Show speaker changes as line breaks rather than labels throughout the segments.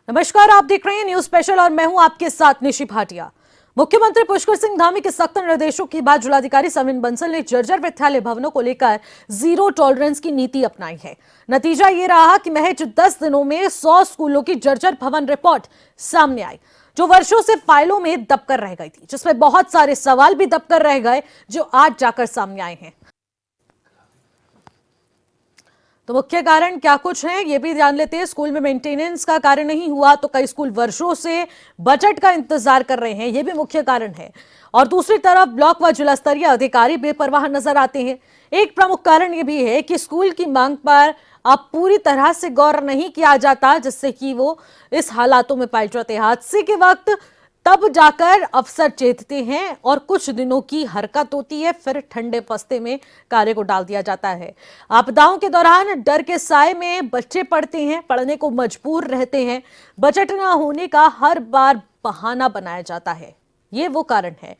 नमस्कार, आप देख रहे हैं न्यूज स्पेशल और मैं हूं आपके साथ निशि भाटिया। मुख्यमंत्री पुष्कर सिंह धामी के सख्त निर्देशों के बाद जिलाधिकारी सविन बंसल ने जर्जर विद्यालय भवनों को लेकर जीरो टॉलरेंस की नीति अपनाई है। नतीजा ये रहा कि महज 10 दिनों में 100 स्कूलों की जर्जर भवन रिपोर्ट सामने आई, जो वर्षों से फाइलों में दबकर रह गई थी, जिसमें बहुत सारे सवाल भी दबकर रह गए जो आज जाकर सामने आए हैं। तो मुख्य कारण क्या कुछ है ये भी जान लेते हैं। स्कूल में मेंटेनेंस का कार्य नहीं हुआ तो कई स्कूल वर्षों से बजट का इंतजार कर रहे हैं, ये भी मुख्य कारण है। और दूसरी तरफ ब्लॉक व जिला स्तरीय अधिकारी बेपरवाह नजर आते हैं। एक प्रमुख कारण ये भी है कि स्कूल की मांग पर अब पूरी तरह से गौर नहीं किया जाता, जिससे कि वो इस हालातों में पाए जाते हैं। हादसे के वक्त तब जाकर अफसर चेतते हैं और कुछ दिनों की हरकत होती है, फिर ठंडे पस्ते में कार्य को डाल दिया जाता है। आपदाओं के दौरान डर के साए में बच्चे पढ़ते हैं, पढ़ने को मजबूर रहते हैं। बजट न होने का हर बार बहाना बनाया जाता है, ये वो कारण है।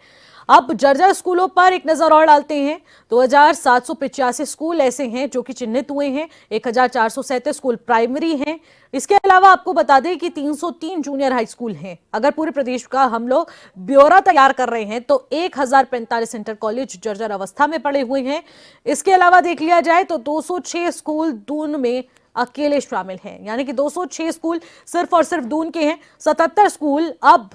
अब जर्जर स्कूलों पर एक नजर और डालते हैं। 2785 स्कूल ऐसे हैं जो कि चिन्हित हुए हैं। 1437 स्कूल प्राइमरी हैं। इसके अलावा आपको बता दें कि 303 जूनियर हाई स्कूल हैं। अगर पूरे प्रदेश का हम लोग ब्यौरा तैयार कर रहे हैं तो 1045 इंटर कॉलेज जर्जर अवस्था में पड़े हुए हैं। इसके अलावा देख लिया जाए तो 206 स्कूल दून में अकेले शामिल हैं, यानी कि 206 स्कूल सिर्फ और सिर्फ दून के हैं। 77 स्कूल अब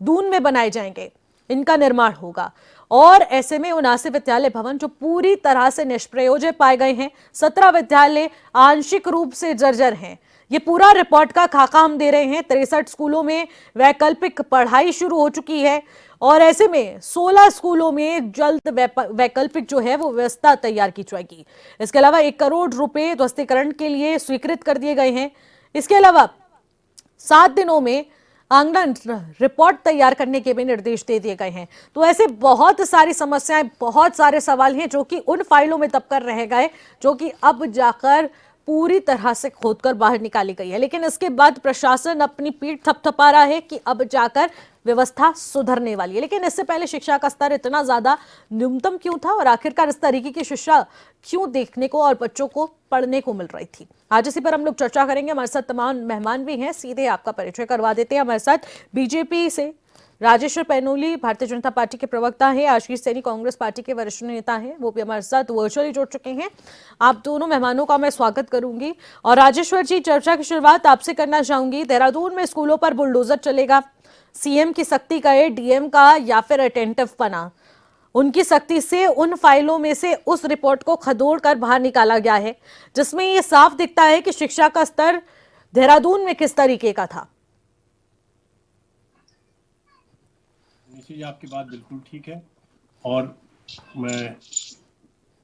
दून में बनाए जाएंगे, इनका निर्माण होगा। और ऐसे में 79 विद्यालय भवन जो पूरी तरह से निष्प्रयोज्य पाए गए हैं। 17 विद्यालय आंशिक रूप से जर्जर हैं। ये पूरा रिपोर्ट का खाका हम दे रहे हैं। 63 स्कूलों में वैकल्पिक पढ़ाई शुरू हो चुकी है और ऐसे में 16 स्कूलों में जल्द वैकल्पिक जो है वो व्यवस्था तैयार की जाएगी। इसके अलावा 1 करोड़ रुपए ध्वस्तीकरण के लिए स्वीकृत कर दिए गए हैं। इसके अलावा 7 दिनों में आंगन रिपोर्ट तैयार करने के भी निर्देश दे दिए गए हैं। तो ऐसे बहुत सारी समस्याएं, बहुत सारे सवाल हैं जो कि उन फाइलों में दबकर रह गए, जो कि अब जाकर पूरी तरह से खोदकर बाहर निकाली गई है। लेकिन इसके बाद प्रशासन अपनी पीठ थपथपा रहा है कि अब जाकर व्यवस्था सुधरने वाली है। लेकिन इससे पहले शिक्षा का स्तर इतना ज्यादा न्यूनतम क्यों था और आखिरकार इस तरीके की शिक्षा क्यों देखने को और बच्चों को पढ़ने को मिल रही थी? आज इसी पर हम लोग चर्चा करेंगे। हमारे साथ तमाम मेहमान भी हैं, सीधे आपका परिचय करवा देते हैं। हमारे साथ बीजेपी से राजेश्वर पैनोली भारतीय जनता पार्टी के प्रवक्ता हैं, आशीष सैनी कांग्रेस पार्टी के वरिष्ठ नेता हैं, वो भी हमारे साथ वर्चुअली जुड़ चुके हैं। आप दोनों मेहमानों का मैं स्वागत करूंगी। और राजेश्वर जी, चर्चा की शुरुआत आपसे करना चाहूंगी। देहरादून में स्कूलों पर बुलडोजर चलेगा, सीएम की सख्ती का है, डीएम का या फिर अटेंटिव पना? उनकी सख्ती से उन फाइलों में से उस रिपोर्ट को खदोड़ कर बाहर निकाला गया है, जिसमें यह साफ दिखता है कि शिक्षा का स्तर देहरादून में किस तरीके का था।
निश्चित, आपकी बात बिल्कुल ठीक है और मैं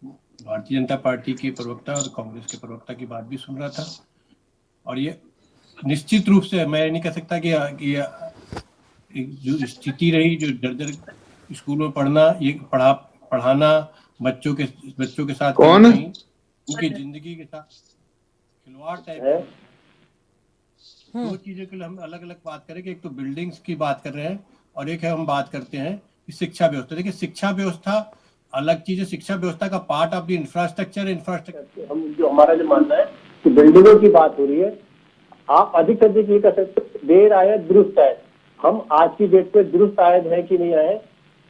भारतीय जनता पार्टी के प्रवक्ता और कांग्रेस के प्रवक्ता की बात भी सुन रहा था। और ये निश्चित रूप से मैं नहीं कह सकता कि जो स्थिति रही, जो दर स्कूल में पढ़ना, ये पढ़ाना बच्चों के साथ कहीं उनकी जिंदगी के साथ खिलवाड़ टाइप है। दो चीजों के लिए हम अलग अलग बात करें कि एक तो बिल्डिंग्स की बात कर रहे हैं और एक है हम बात करते हैं कि शिक्षा व्यवस्था। देखिए, शिक्षा व्यवस्था अलग चीज है। शिक्षा व्यवस्था का पार्ट ऑफ द इंफ्रास्ट्रक्चर हम जो हमारा जो मानना है कि बिल्डिंगों की बात हो रही है, आप अधिक से अधिक ये कर सकते, देर आए दुरुस्त आए। हम आज की डेट पे दुरुस्त आए हैं कि नहीं आए,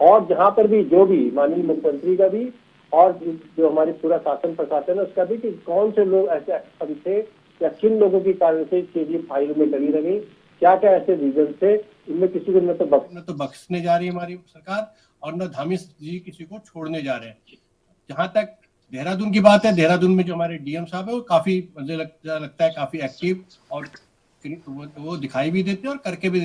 और जहां पर भी जो भी माननीय मुख्यमंत्री का भी और जो हमारी पूरा शासन प्रशासन है उसका भी, कि कौन से लोग ऐसे थे या किन लोगों के कारण से चीजें फाइलों में लगी रही, क्या क्या ऐसे रीजन थे, इनमें किसी को न तो बख्शने जा रही है हमारी सरकार और न धामी जी किसी को छोड़ने जा रहे हैं। जहां तक देहरादून की बात है, देहरादून में जो हमारे डीएम साहब है वो काफी, मुझे लगता है काफी एक्टिव और वो दिखाई भी देते हैं और करके भी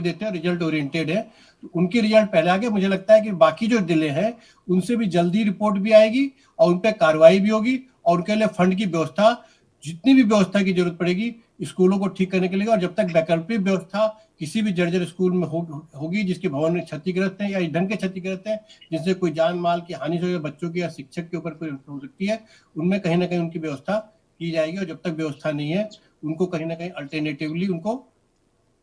देते हैं, रिजल्ट ओरिएंटेड है। तो उनके रिजल्ट पहले आगे, मुझे लगता है कि बाकी जो जिले हैं उनसे भी जल्दी रिपोर्ट भी आएगी और उन पर कार्रवाई भी होगी और उनके लिए फंड की व्यवस्था, जितनी भी व्यवस्था की जरूरत पड़ेगी स्कूलों को ठीक करने के लिए। और जब तक वैकल्पिक व्यवस्था किसी भी जर्जर स्कूल में होगी जिसके भवन में क्षतिग्रस्त है या इस ढंग के क्षतिग्रस्त है जिससे कोई जान माल की हानि हो, बच्चों की या शिक्षक के ऊपर कोई हो सकती है, उनमें कहीं ना कहीं उनकी व्यवस्था की जाएगी। और जब तक व्यवस्था नहीं है, उनको कहीं ना कहीं अल्टरनेटिवली उनको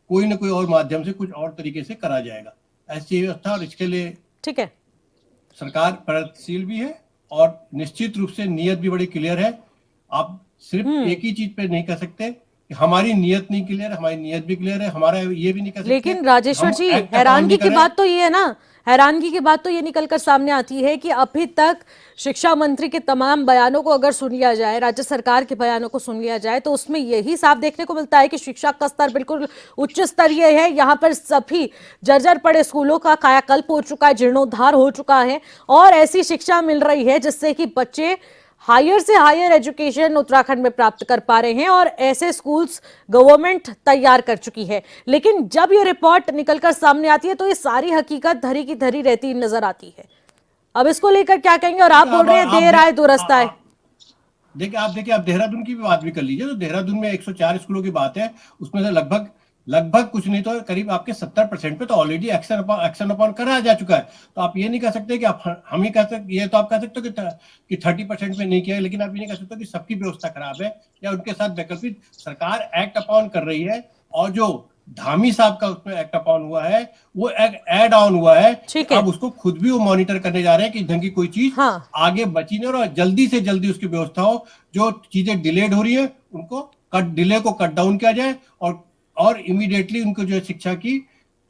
कोई ना कोई और माध्यम से कुछ और तरीके से करा जाएगा, ऐसी व्यवस्था। और इसके लिए
ठीक है,
सरकार प्रयत्नशील भी है और निश्चित रूप से नीयत भी बड़ी क्लियर है। आप सिर्फ एक ही चीज पे नहीं कह सकते कि कि हमारी नीयत नहीं क्लियर है, हमारी नीयत भी क्लियर है, हमारा ये भी नहीं कह सकते।
लेकिन राजेश्वर
हम
जी,
act upon
हैरानगी
नहीं
की
कर
बात तो ये है ना, हैरानगी की बात तो ये निकलकर सामने आती है कि अभी तक शिक्षा मंत्री के तमाम बयानों को अगर सुन लिया जाए, राज्य सरकार के बयानों को सुन लिया जाए, तो उसमें यही साफ देखने को मिलता है कि शिक्षा का स्तर बिल्कुल उच्च स्तरीय है। यहाँ पर सभी जर्जर पड़े स्कूलों का कायाकल्प हो चुका है, जीर्णोद्धार हो चुका है, और ऐसी शिक्षा मिल रही है जिससे कि बच्चे हायर से हायर एजुकेशन उत्तराखंड में प्राप्त कर पा रहे हैं, और ऐसे स्कूल्स गवर्नमेंट तैयार कर चुकी है। लेकिन जब ये रिपोर्ट निकलकर सामने आती है तो ये सारी हकीकत धरी की धरी रहती नजर आती है। अब इसको लेकर क्या कहेंगे? और आप बोल रहे हैं देर आए दुरुस्त आए।
देखिए आप देहरादून की भी बात भी कर लीजिए, तो देहरादून में 104 स्कूलों की बात है, उसमें से लगभग कुछ नहीं तो करीब आपके 70% पे तो ऑलरेडी एक्शन अपॉन करा जा चुका है। तो आप ये नहीं कह सकते कि आप हम ही कह सकते, ये तो आप कह सकते हो कि 30% पे नहीं किया है, लेकिन आप ये नहीं कह सकते कि सबकी व्यवस्था खराब है या उनके साथ वैकल्पिक सरकार एक्ट अपॉन कर रही है। और जो धामी साहब का उसमें एक्ट अपॉन हुआ है वो एड ऑन हुआ है,
ठीक है।
अब उसको खुद भी वो मॉनिटर करने जा रहे हैं कि ढंग की कोई चीज
हाँ।
आगे बची नहीं और जल्दी से जल्दी उसकी व्यवस्था हो। जो चीजें डिलेड हो रही है उनको डिले को कट डाउन किया जाए और इमीडिएटली उनको जो शिक्षा की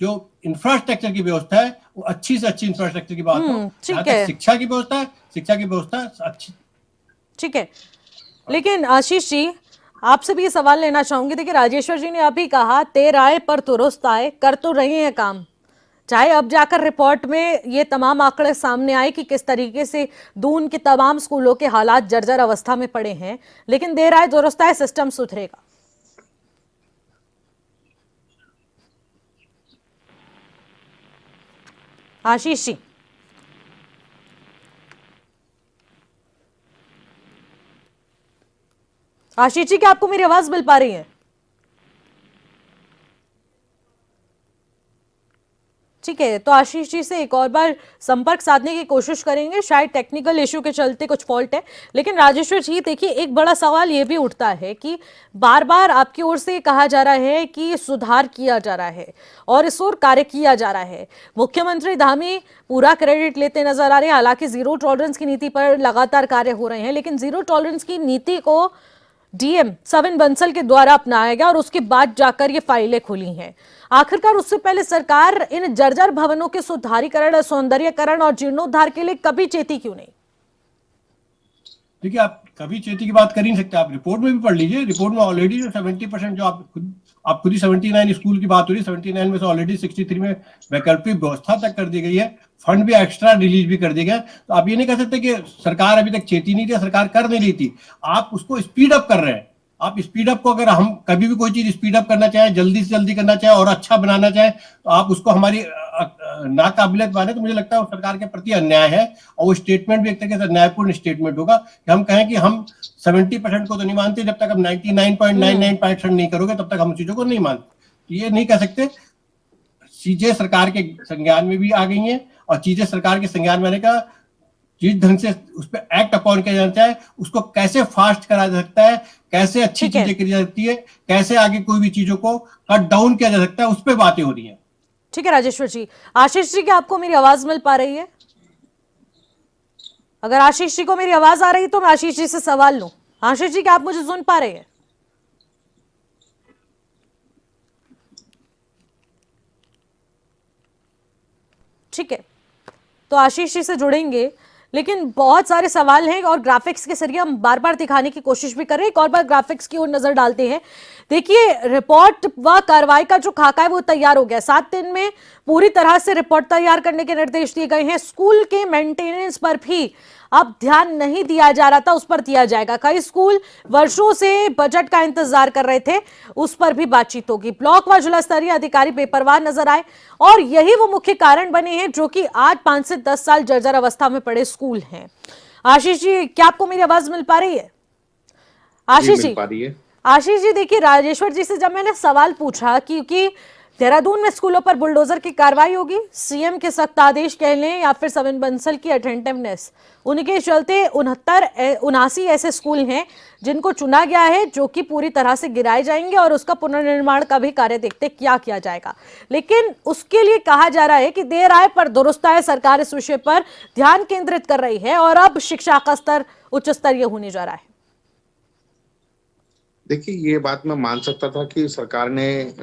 जो इंफ्रास्ट्रक्चर की व्यवस्था है वो अच्छी से अच्छी इंफ्रास्ट्रक्चर की बात हो।
ठीक है,
शिक्षा की व्यवस्था अच्छी।
ठीक है। लेकिन आशीष जी, आपसे भी ये सवाल लेना चाहूंगी। देखिए, राजेश्वर जी ने अभी कहा देर आए पर दुरुस्त आए, कर तो रहे हैं काम। चाहे अब जाकर रिपोर्ट में ये तमाम आंकड़े सामने आए कि किस तरीके से दून के तमाम स्कूलों के हालात जर्जर अवस्था में पड़े हैं, लेकिन देर आए दुरुस्त आए, सिस्टम सुधरेगा। आशीष जी, आशीष जी, क्या आपको मेरी आवाज मिल पा रही है? ठीक है, तो आशीष जी से एक और बार संपर्क साधने की कोशिश करेंगे। शायद टेक्निकल इश्यू के चलते कुछ फॉल्ट है। लेकिन राजेश्वर जी, देखिए, एक बड़ा सवाल ये भी उठता है कि बार बार आपकी ओर से कहा जा रहा है कि सुधार किया जा रहा है और इस ओर कार्य किया जा रहा है। मुख्यमंत्री धामी पूरा क्रेडिट लेते नजर आ रहे हैं। हालांकि जीरो टॉलरेंस की नीति पर लगातार कार्य हो रहे हैं, लेकिन जीरो टॉलरेंस की नीति को डीएम सविन बंसल के द्वारा अपनाया गया और उसके बाद जाकर ये फाइलें खुली हैं। आखिरकार उससे पहले सरकार इन जर्जर भवनों के सुधारीकरण, सौंदर्यकरण और जीर्णोद्धार के लिए कभी चेती क्यों नहीं?
देखिए, आप कभी चेती की बात कर ही नहीं सकते। आप रिपोर्ट में भी पढ़ लीजिए, रिपोर्ट में ऑलरेडी जो 70% जो आप खुद ही 79 स्कूल की बात हो रही है, 79 में से ऑलरेडी 63 में वैकल्पिक व्यवस्था तक कर दी गई है, फंड भी एक्स्ट्रा रिलीज भी कर दिया गया। तो आप ये नहीं कह सकते कि सरकार अभी तक चेती नहीं थी, सरकार कर नहीं रही थी। आप उसको स्पीड अप कर रहे हैं। आप स्पीड अप को, अगर हम कभी भी कोई चीज स्पीड अप करना चाहे, जल्दी से जल्दी करना चाहे और अच्छा बनाना चाहे, तो आप उसको हमारी नाकाबिलियत माने, तो मुझे लगता है वो सरकार के प्रति अन्याय है। और वो स्टेटमेंट भी एक तरीके से न्यायपूर्ण स्टेटमेंट होगा कि हम कहें कि हम 70% को तो नहीं मानते, जब तक हम 99.99% नहीं करोगे तब तक हम चीजों को नहीं मानते। ये नहीं कह सकते। चीजें सरकार के संज्ञान में भी आ गई हैं और चीजें सरकार के संज्ञान में आने का जिस ढंग से उस पर एक्ट अपॉन किया जाता है, उसको कैसे फास्ट करा जा सकता है, कैसे अच्छी चीजें की जा सकती है, कैसे आगे कोई भी चीजों को कट डाउन किया जा सकता है, उस पर बातें हो रही हैं।
ठीक है राजेश्वर जी। आशीष जी, क्या आपको मेरी आवाज मिल पा रही है? अगर आशीष जी को मेरी आवाज आ रही है तो मैं आशीष जी से सवाल लूं। आशीष जी, क्या आप मुझे सुन पा रहे हैं? ठीक है, तो आशीष जी से जुड़ेंगे, लेकिन बहुत सारे सवाल हैं और ग्राफिक्स के जरिए हम बार बार दिखाने की कोशिश भी कर रहे हैं। एक और बार ग्राफिक्स की ओर नजर डालते हैं। देखिए, रिपोर्ट व कार्रवाई का जो खाका है वो तैयार हो गया। 7 दिन में पूरी तरह से रिपोर्ट तैयार करने के निर्देश दिए गए हैं। स्कूल के मेंटेनेंस पर भी अब ध्यान नहीं दिया जा रहा था, उस पर दिया जाएगा। कई स्कूल वर्षों से बजट का इंतजार कर रहे थे, उस पर भी बातचीत होगी। ब्लॉक व जिला स्तरीय अधिकारी बेपरवाह नजर आए और यही वो मुख्य कारण बने हैं जो कि आज 5 से 10 साल जर्जर अवस्था में पड़े स्कूल हैं। आशीष जी, क्या आपको मेरी आवाज मिल पा रही है? आशीष जी, आशीष जी, देखिए, राजेश्वर जी से जब मैंने सवाल पूछा क्योंकि देहरादून में स्कूलों पर बुलडोजर की कार्रवाई होगी, सीएम के सख्त आदेश कह लें या फिर सविन बंसल की अटेंटिवनेस, उनके चलते 79 ऐसे स्कूल हैं जिनको चुना गया है जो कि पूरी तरह से गिराए जाएंगे और उसका पुनर्निर्माण का भी कार्य देखते क्या किया जाएगा। लेकिन उसके लिए कहा जा रहा है कि देर आए पर दुरुस्त आए। सरकार इस विषय पर ध्यान केंद्रित कर रही है और अब शिक्षा का स्तर उच्च स्तरीय होने जा रहा है।
देखिए, ये बात मैं मान सकता था कि सरकार ने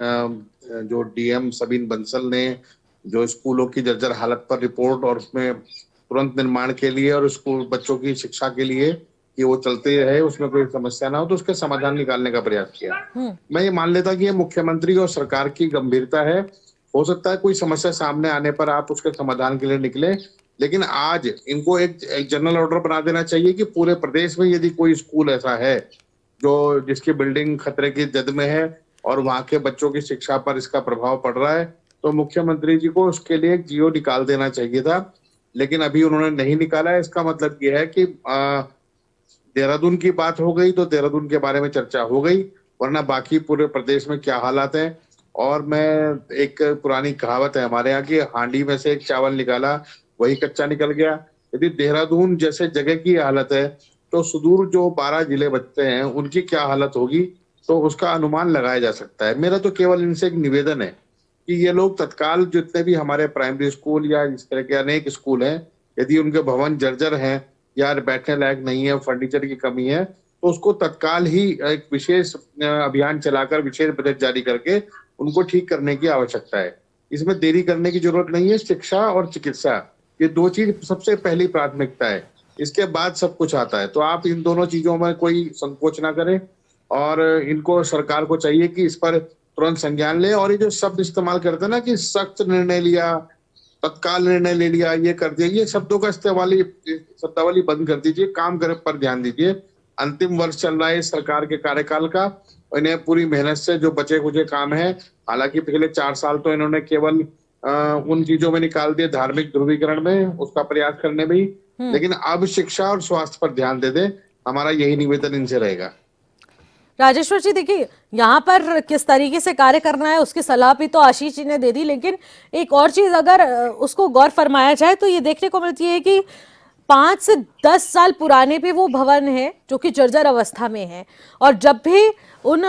जो डीएम सबीन बंसल ने जो स्कूलों की जर्जर हालत पर रिपोर्ट और उसमें तुरंत निर्माण के लिए और स्कूल बच्चों की शिक्षा के लिए कि वो चलते रहे, उसमें कोई समस्या ना हो, तो उसके समाधान निकालने का प्रयास किया। मैं ये मान लेता कि ये मुख्यमंत्री और सरकार की गंभीरता है। हो सकता है कोई समस्या सामने आने पर आप उसके समाधान के लिए निकले, लेकिन आज इनको एक जनरल ऑर्डर बना देना चाहिए कि पूरे प्रदेश में यदि कोई स्कूल ऐसा है जो जिसकी बिल्डिंग खतरे की जद में है और वहां के बच्चों की शिक्षा पर इसका प्रभाव पड़ रहा है, तो मुख्यमंत्री जी को उसके लिए एक जियो निकाल देना चाहिए था। लेकिन अभी उन्होंने नहीं निकाला है। इसका मतलब ये है कि देहरादून की बात हो गई तो देहरादून के बारे में चर्चा हो गई, वरना बाकी पूरे प्रदेश में क्या हालात हैं। और मैं एक पुरानी कहावत है हमारे यहाँ की, हांडी में से एक चावल निकाला वही कच्चा निकल गया। यदि देहरादून जैसे जगह की हालत है तो सुदूर जो 12 जिले बचते हैं उनकी क्या हालत होगी, तो उसका अनुमान लगाया जा सकता है। मेरा तो केवल इनसे एक निवेदन है कि ये लोग तत्काल जितने भी हमारे प्राइमरी स्कूल या इस तरह के अनेक स्कूल हैं, यदि उनके भवन जर्जर हैं या बैठने लायक नहीं है, फर्नीचर की कमी है, तो उसको तत्काल ही एक विशेष अभियान चलाकर विशेष बजट जारी करके उनको ठीक करने की आवश्यकता है। इसमें देरी करने की जरूरत नहीं है। शिक्षा और चिकित्सा, ये दो चीज सबसे पहली प्राथमिकता है, इसके बाद सब कुछ आता है। तो आप इन दोनों चीजों में कोई संकोच ना करें और इनको सरकार को चाहिए कि इस पर तुरंत संज्ञान ले। और ये जो शब्द इस्तेमाल करते हैं ना कि सख्त निर्णय लिया, तत्काल निर्णय ले लिया, ये कर दिया, ये शब्दों का शब्दावली बंद कर दीजिए। काम करे पर ध्यान दीजिए। अंतिम वर्ष चल रहा है सरकार के कार्यकाल का, इन्हें पूरी मेहनत से जो बचे कुचे काम है, हालांकि पिछले 4 साल तो इन्होंने केवल उन चीजों में निकाल दिए, धार्मिक ध्रुवीकरण में उसका प्रयास करने में ही, लेकिन अब शिक्षा और स्वास्थ्य पर ध्यान दे दे। हमारा यही निवेदन इनसे रहेगा।
राजेश्वर जी, देखिए यहाँ पर किस तरीके से कार्य करना है उसकी सलाह भी तो आशीष जी ने दे दी, लेकिन एक और चीज अगर उसको गौर फरमाया जाए तो ये देखने को मिलती है कि 5 से 10 साल पुराने भी वो भवन है जो कि जर्जर अवस्था में है। और जब भी उन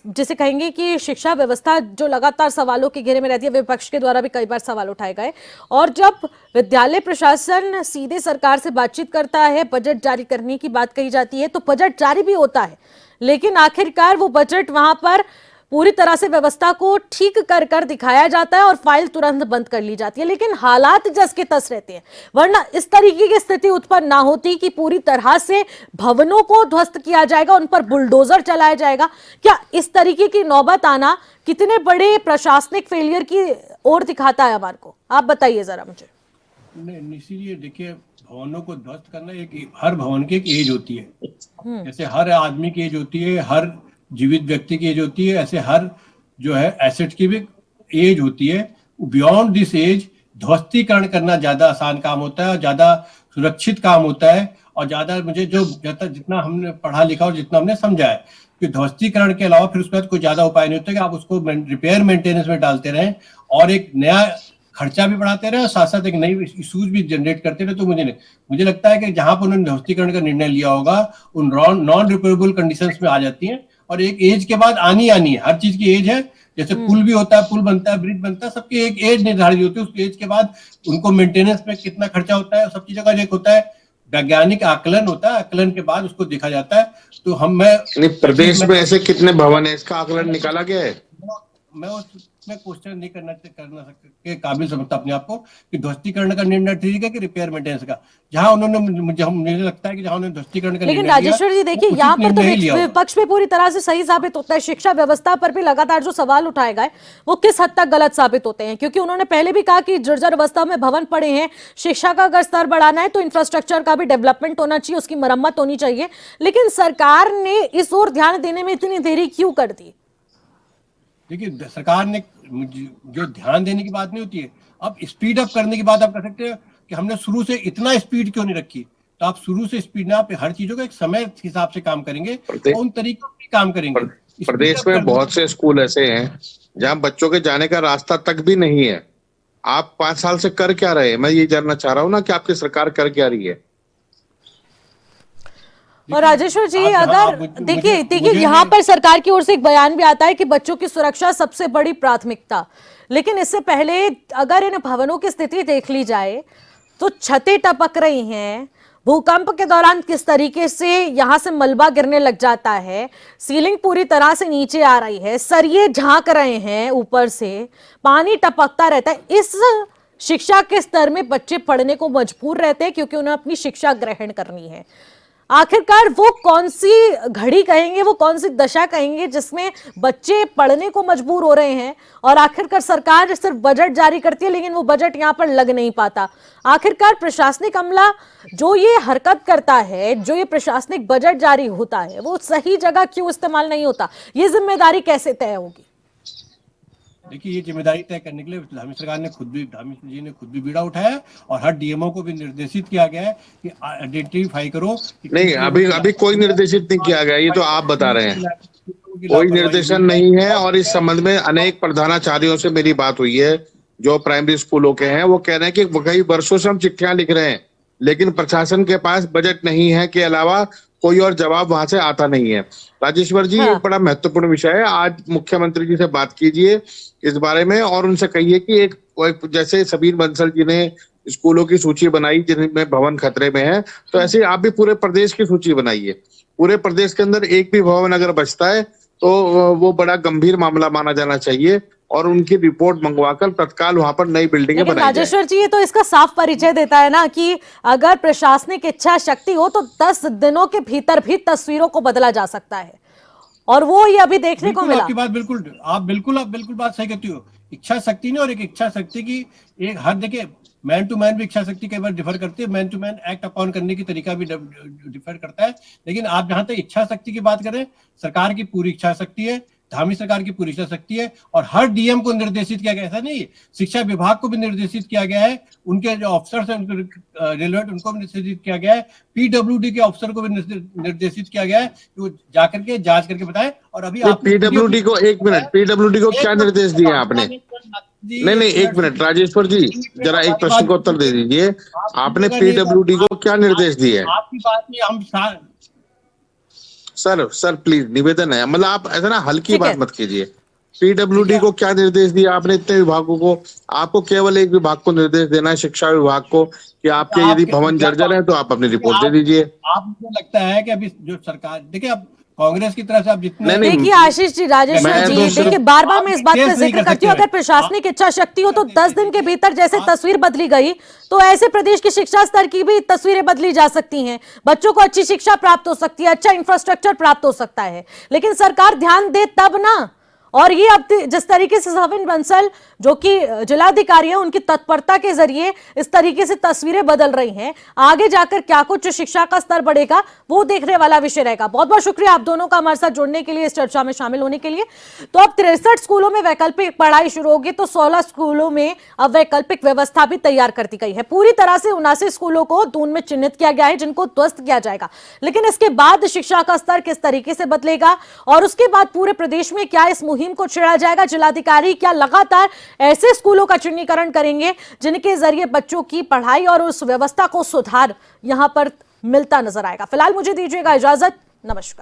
जैसे कहेंगे कि शिक्षा व्यवस्था जो लगातार सवालों के घेरे में रहती है, विपक्ष के द्वारा भी कई बार सवाल उठाए गए, और जब विद्यालय प्रशासन सीधे सरकार से बातचीत करता है, बजट जारी करने की बात कही जाती है, तो बजट जारी भी होता है, लेकिन आखिरकार वो बजट वहां पर पूरी तरह से व्यवस्था को ठीक कर कर दिखाया जाता है और फाइल तुरंत बंद कर ली जाती है, लेकिन हालात जस के तस रहते हैं। वरना इस तरीके की स्थिति उत्पन्न ना होती कि पूरी तरह से भवनों को ध्वस्त किया जाएगा, उन पर बुलडोजर चलाया जाएगा। क्या इस तरीके की नौबत आना कितने बड़े प्रशासनिक फेलियर की ओर दिखाता है हमारे को, आप बताइए जरा मुझे।
इसीलिए देखिए, भवनों को ध्वस्त करना, एक हर भवन की एक एज होती है। जैसे हर आदमी की एज होती है, हर जीवित व्यक्ति की एज होती है, ऐसे हर जो है एसेट की भी एज होती है। बियॉन्ड दिस एज ध्वस्तीकरण करना ज्यादा आसान काम होता है और ज्यादा सुरक्षित काम होता है। और ज्यादा मुझे जो जितना हमने पढ़ा लिखा और जितना हमने समझा है कि ध्वस्तीकरण के अलावा फिर उसके बाद कोई ज्यादा उपाय नहीं होता कि आप उसको रिपेयर मेंटेनेंस में डालते रहें और एक नया खर्चा भी बढ़ाते रहे और साथ साथ एक नई इश्यूज भी जनरेट करते रहे। तो मुझे लगता है कि जहां पर उन्होंने ध्वस्तीकरण का निर्णय लिया होगा, उन नॉन रिपेयरेबल कंडीशंस में आ जाती हैं और एक एज के बाद आनी है। हर चीज की एज है, जैसे पुल भी होता है, पुल बनता है, ब्रिज बनता है, सबकी एक एज निर्धारित होती है। उस एज के बाद उनको मेंटेनेंस में कितना खर्चा होता है, सब चीजों का एक होता है, वैज्ञानिक आकलन होता है, आकलन के बाद उसको देखा जाता है। तो
प्रदेश में ऐसे कितने भवन है, इसका आकलन निकाला गया है?
मैं उसमें क्वेश्चन नहीं करना के काबिल समझता अपने आप को कि ध्वस्तीकरण का निर्णय ठीक है कि रिपेयर मेंटेनेंस का। जहां उन्होंने मुझे लगता है कि जहां उन्होंने ध्वस्तीकरण का,
लेकिन राजेश्वर जी देखिए, यहाँ पर तो विपक्ष भी पूरी तरह से सही साबित होता है। शिक्षा व्यवस्था पर भी लगातार जो सवाल उठाए गए वो किस हद तक गलत साबित होते हैं, क्योंकि उन्होंने पहले भी कहा कि जर्जर अवस्था में भवन पड़े हैं, शिक्षा का अगर स्तर बढ़ाना है तो इंफ्रास्ट्रक्चर का भी डेवलपमेंट होना चाहिए, उसकी मरम्मत होनी चाहिए। लेकिन सरकार ने इस ओर ध्यान देने में इतनी देरी क्यों कर दी?
देखिए, सरकार ने जो ध्यान देने की बात नहीं होती है, अब स्पीड अप करने की बात आप कर सकते हैं कि हमने शुरू से इतना स्पीड क्यों नहीं रखी। तो आप शुरू से स्पीड ना, आप हर चीजों का एक समय के हिसाब से काम करेंगे, उन तरीकों से काम करेंगे।
प्रदेश में बहुत से स्कूल ऐसे हैं जहां बच्चों के जाने का रास्ता तक भी नहीं है। आप 5 साल से कर क्या रहे हैं? मैं ये जानना चाह रहा हूँ ना कि आपकी सरकार कर क्या रही है।
और राजेश्वर जी, अगर देखिए यहाँ पर सरकार की ओर से एक बयान भी आता है कि बच्चों की सुरक्षा सबसे बड़ी प्राथमिकता, लेकिन इससे पहले अगर इन भवनों की स्थिति देख ली जाए तो छतें टपक रही हैं, भूकंप के दौरान किस तरीके से यहां से मलबा गिरने लग जाता है, सीलिंग पूरी तरह से नीचे आ रही है, सरिये झांक रहे हैं ऊपर से, पानी टपकता रहता है। इस शिक्षा के स्तर में बच्चे पढ़ने को मजबूर रहते हैं क्योंकि उन्हें अपनी शिक्षा ग्रहण करनी है। आखिरकार वो कौन सी घड़ी कहेंगे, वो कौन सी दशा कहेंगे जिसमें बच्चे पढ़ने को मजबूर हो रहे हैं और आखिरकार सरकार सिर्फ बजट जारी करती है लेकिन वो बजट यहाँ पर लग नहीं पाता। आखिरकार प्रशासनिक अमला जो ये हरकत करता है, जो ये प्रशासनिक बजट जारी होता है, वो सही जगह क्यों इस्तेमाल नहीं होता? ये जिम्मेदारी कैसे तय होगी?
देखिए, ये जिम्मेदारी तय करने के लिए धामी सरकार ने धामी जी ने खुद भी बीड़ा उठाया और हर डीएमओ को भी निर्देशित किया गया है कि आइडेंटिफाई करो।
नहीं, अभी कोई निर्देशित नहीं किया गया, ये तो आप बता रहे हैं। कोई निर्देशन नहीं है और इस संबंध में अनेक प्रधानाचार्यों से मेरी बात हुई है जो प्राइमरी स्कूलों के हैं। वो कह रहे हैं कि कई वर्षों से हम चिट्ठियां लिख रहे हैं लेकिन प्रशासन के पास बजट नहीं है के अलावा कोई और जवाब वहां से आता नहीं है। राजेश्वर जी,
हाँ।
एक बड़ा महत्वपूर्ण विषय है। आज मुख्यमंत्री जी से बात कीजिए इस बारे में और उनसे कहिए कि एक जैसे सबीन बंसल जी ने स्कूलों की सूची बनाई जिनमें भवन खतरे में है, तो ऐसे आप भी पूरे प्रदेश की सूची बनाइए। पूरे प्रदेश के अंदर एक भी भवन अगर बचता है तो वो बड़ा गंभीर मामला माना जाना चाहिए और उनकी रिपोर्ट मंगवाकर तत्काल वहां पर नई बिल्डिंगें बनाई जाए।
राजेश्वर जी, ये तो इसका साफ परिचय देता है ना कि अगर प्रशासनिक इच्छा शक्ति हो तो 10 दिनों के भीतर भी तस्वीरों को बदला जा सकता है और वो ये अभी देखने को मिला।
आपकी बात बिल्कुल बात सही कहती हो। इच्छा शक्ति नहीं, और एक इच्छा शक्ति की एक हर, देखिए मैन टू मैन भी इच्छा शक्ति कई बार डिफर करती है, man to man act upon करने की तरीका भी डिफर करता है। लेकिन आप जहां तक इच्छा शक्ति की बात करें, सरकार की पूरी इच्छा शक्ति है, धामी सरकार की पूरी इच्छा शक्ति है और हर डीएम को निर्देशित किया गया, ऐसा नहीं, शिक्षा विभाग को भी निर्देशित किया गया है, उनके जो अफसर हैं उनको रिलेवेंट उनको भी निर्देशित किया गया है, पीडब्ल्यूडी के अफसर को भी निर्देशित किया गया है कि वो जाकर के जांच करके बताएं। और अभी
पीडब्ल्यूडी को, एक मिनट, पीडब्ल्यूडी को क्या निर्देश दिए आपने? नहीं, एक मिनट राजेश्वर जी, जरा एक प्रश्न का उत्तर दे दीजिए। आपने पीडब्ल्यूडी को क्या निर्देश दिए?
आपकी बात में हम
सर प्लीज निवेदन है, मतलब आप ऐसा ना हल्की बात मत कीजिए। पीडब्ल्यूडी को क्या निर्देश दिया आपने इतने विभागों को? आपको केवल एक विभाग को निर्देश देना है, शिक्षा विभाग को, कि आपके यदि भवन जर्जर है तो आप अपनी रिपोर्ट दे दीजिए।
आप मुझे लगता है कि अभी जो सरकार, देखिए अब कांग्रेस की तरफ से आप जितने,
देखिए आशीष जी, राजेश्वर जी, देखिए बार बार मैं इस बात का जिक्र करती हूँ, अगर प्रशासनिक इच्छा शक्ति हो तो 10 दिन के भीतर जैसे तस्वीर बदली गई तो ऐसे प्रदेश की शिक्षा स्तर की भी तस्वीरें बदली जा सकती हैं। बच्चों को अच्छी शिक्षा प्राप्त हो सकती है, अच्छा इंफ्रास्ट्रक्चर प्राप्त हो सकता है, लेकिन सरकार ध्यान दे तब ना। और ये अब जिस तरीके से सबीन बंसल जो कि जिलाधिकारी है, उनकी तत्परता के जरिए इस तरीके से तस्वीरें बदल रही हैं, आगे जाकर क्या कुछ शिक्षा का स्तर बढ़ेगा वो देखने वाला विषय रहेगा। बहुत बहुत शुक्रिया आप दोनों का हमारे साथ जुड़ने के लिए, इस चर्चा में शामिल होने के लिए। तो अब 63 स्कूलों में वैकल्पिक पढ़ाई शुरू होगी तो 16 स्कूलों में अब वैकल्पिक व्यवस्था भी तैयार कर दी गई है। पूरी तरह से 79 स्कूलों को दून में चिन्हित किया गया है जिनको ध्वस्त किया जाएगा, लेकिन इसके बाद शिक्षा का स्तर किस तरीके से बदलेगा और उसके बाद पूरे प्रदेश में क्या इस मुहिम को छेड़ा जाएगा, जिलाधिकारी क्या लगातार ऐसे स्कूलों का चिन्हीकरण करेंगे जिनके जरिए बच्चों की पढ़ाई और उस व्यवस्था को सुधार यहां पर मिलता नजर आएगा। फिलहाल मुझे दीजिएगा इजाजत, नमस्कार।